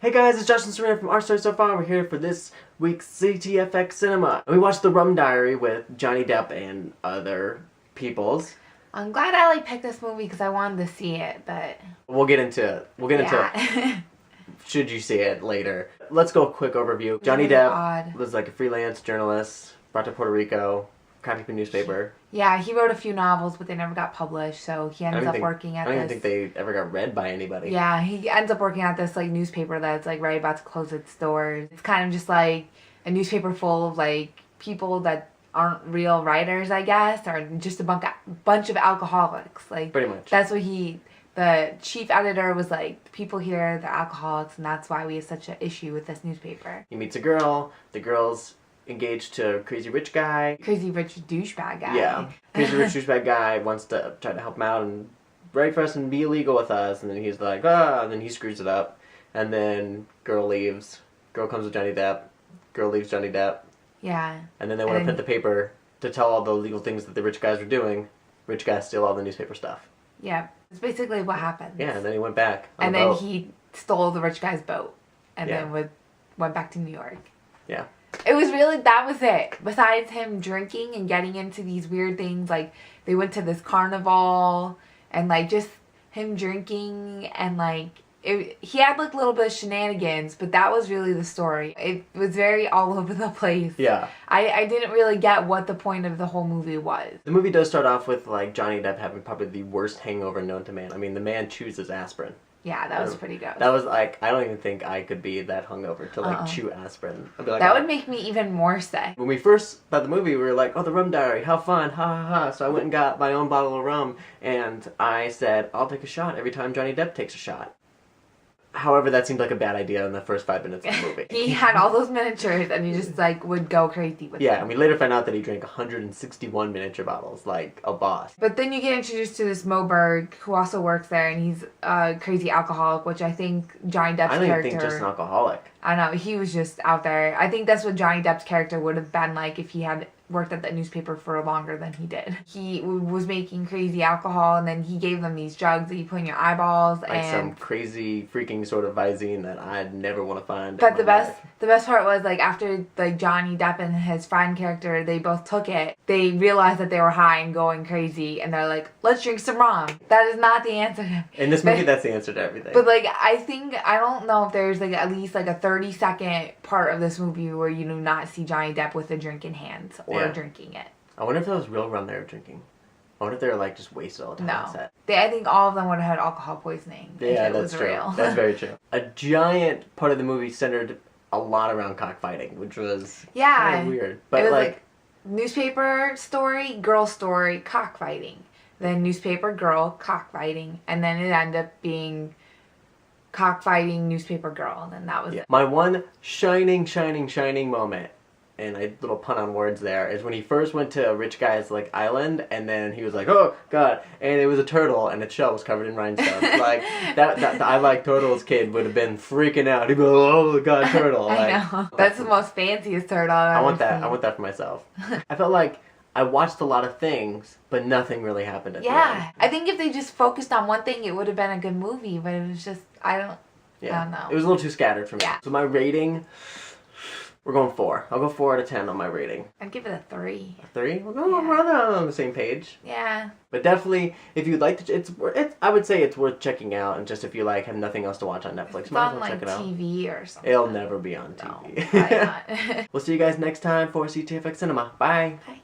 Hey guys, it's Josh and Serena from OurStorySoFar. We're here for this week's CTFxCinema. We watched The Rum Diary with Johnny Depp and other peoples. I'm glad I picked this movie because I wanted to see it, but... We'll get into it. Into should you see it later. Let's go a quick overview. Johnny Depp was like a freelance journalist, brought to Puerto Rico, copied a newspaper. Yeah, he wrote a few novels, but they never got published, so he ends up working at this... I don't even think they ever got read by anybody. Yeah, he ends up working at this, newspaper that's, right about to close its doors. It's kind of just, a newspaper full of, people that aren't real writers, I guess, or just a bunch of alcoholics. Pretty much. That's what the chief editor was the people here, they're alcoholics, and that's why we have such an issue with this newspaper. He meets a girl, the girl's engaged to a crazy rich guy. Crazy rich douchebag guy. Yeah. Crazy rich douchebag guy wants to try to help him out and write for us and be illegal with us. And then he's like, and then he screws it up. And then girl leaves. Girl comes with Johnny Depp. Girl leaves Johnny Depp. Yeah. And then they want to print the paper to tell all the illegal things that the rich guys were doing. Rich guys steal all the newspaper stuff. Yeah. It's basically what happened. Yeah, and then he went back on and the then boat. He stole the rich guy's boat. And then went back to New York. Yeah. It was that was it. Besides him drinking and getting into these weird things, they went to this carnival and just him drinking and he had a little bit of shenanigans, but that was really the story. It was very all over the place. Yeah. I didn't really get what the point of the whole movie was. The movie does start off with Johnny Depp having probably the worst hangover known to man. I mean, the man chooses aspirin. Yeah, that was pretty good. That was I don't even think I could be that hungover to chew aspirin. I'd be like, that would make me even more sick. When we first saw the movie, we were like, The Rum Diary, how fun, ha ha ha. So I went and got my own bottle of rum, and I said, I'll take a shot every time Johnny Depp takes a shot. However, that seemed like a bad idea in the first 5 minutes of the movie. He had all those miniatures, and he just, would go crazy with them. Yeah, and we later found out that he drank 161 miniature bottles, like a boss. But then you get introduced to this Moberg, who also works there, and he's a crazy alcoholic, which I think Johnny Depp's character... I don't even think just an alcoholic. I know, he was just out there. I think that's what Johnny Depp's character would have been like if he had worked at that newspaper for longer than he did. He was making crazy alcohol, and then he gave them these drugs that you put in your eyeballs, and some crazy freaking sort of Visine that I'd never want to find. But the best part was after Johnny Depp and his friend character, they both took it. They realized that they were high and going crazy, and they're like, let's drink some rum. That is not the answer. In this movie, that's the answer to everything. But I don't know if there's at least a 30-second part of this movie where you do not see Johnny Depp with a drink in hands or drinking it. I wonder if that was real rum they were drinking. I wonder if they were just wasted all the time on set. I think all of them would have had alcohol poisoning. Yeah, if it was true. Real. That's very true. A giant part of the movie centered a lot around cockfighting, which was kind of weird. But it was newspaper story, girl story, cockfighting. Then newspaper girl, cockfighting, and then it ended up being cockfighting newspaper girl, and then that was it. My one shining moment, and a little pun on words there, is when he first went to a rich guy's island, and then he was like, oh god, and it was a turtle, and its shell was covered in rhinestones. that I like turtles kid would have been freaking out. He'd be like, oh god, turtle. I know. That's the most fanciest turtle I've ever seen. I want that for myself. I felt like I watched a lot of things, but nothing really happened at the end. I think if they just focused on one thing, it would have been a good movie, but it was just, I don't know. It was a little too scattered for me. Yeah. So my rating, we're going 4. I'll go 4 out of 10 on my rating. I'd give it a 3. A 3? We're on the same page. Yeah. But definitely, if you'd like to, I would say it's worth checking out, and just if you have nothing else to watch on Netflix, It's might as on well check it out. TV or something. It'll never be on TV. No, probably not. We'll see you guys next time for CTFxCinema. Bye. Bye.